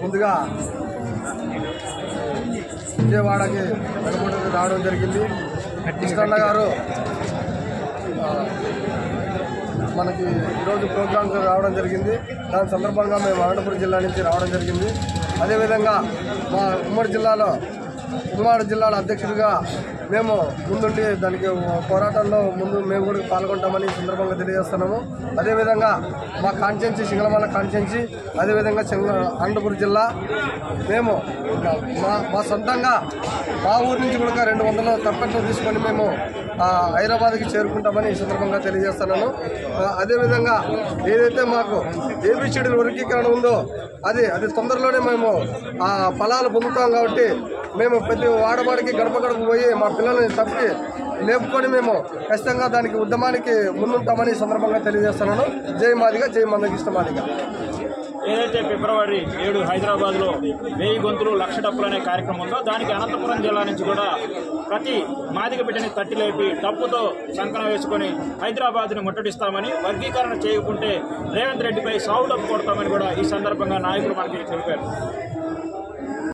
ముందుగా విజయవాడకి వెనుకొండకి రావడం జరిగింది. కృష్ణన్న గారు మనకి ఈరోజు ప్రోగ్రామ్స్ రావడం జరిగింది. దాని సందర్భంగా మేము అనంతపురం జిల్లా నుంచి రావడం జరిగింది. అదేవిధంగా మా ఉమ్మడి జిల్లాల అధ్యక్షుడిగా మేము ముందుండి దానికి పోరాటంలో మేము కూడా పాల్గొంటామని ఈ సందర్భంగా తెలియజేస్తున్నాము. అదేవిధంగా మా కాన్స్టిట్యున్సీ సింగళమల కాన్స్టిట్యున్సీ, అదేవిధంగా అనంతపురం జిల్లా మేము మా సొంతంగా మా ఊరి నుంచి కూడా 200 తప్పట్లు తీసుకొని మేము హైదరాబాద్కి చేరుకుంటామని ఈ సందర్భంగా తెలియజేస్తున్నాను. అదేవిధంగా ఏదైతే మాకు ఏబిసిడి వర్గీకరణ ఉందో అది తొందరలోనే మేము ఫలాలు పొందుతాం. కాబట్టి మేము ప్రతి వాడవాడికి గడప పోయి మా పిల్లల్ని తప్పి లేపుకొని మేము ఖచ్చితంగా దానికి ఉద్యమానికి ముందుంటామని ఈ సందర్భంగా తెలియజేస్తున్నాను. జై మాదిగ, జై మందకృష్ణ మాదిగ. ఏదైతే ఫిబ్రవరి 7 హైదరాబాద్లో 1000 గొంతులు లక్ష డప్పులు అనే కార్యక్రమం ఉందో దానికి అనంతపురం జిల్లా నుంచి కూడా ప్రతి మాదిగ బిడ్డని తట్టి లేపి డప్పుతో సంకలం వేసుకొని హైదరాబాద్ని ముట్టడిస్తామని, వర్గీకరణ చేయకుంటే రేవంత్ రెడ్డిపై సావు డప్పు కొడతామని కూడా ఈ సందర్భంగా నాయకులు మనకి తెలిపారు.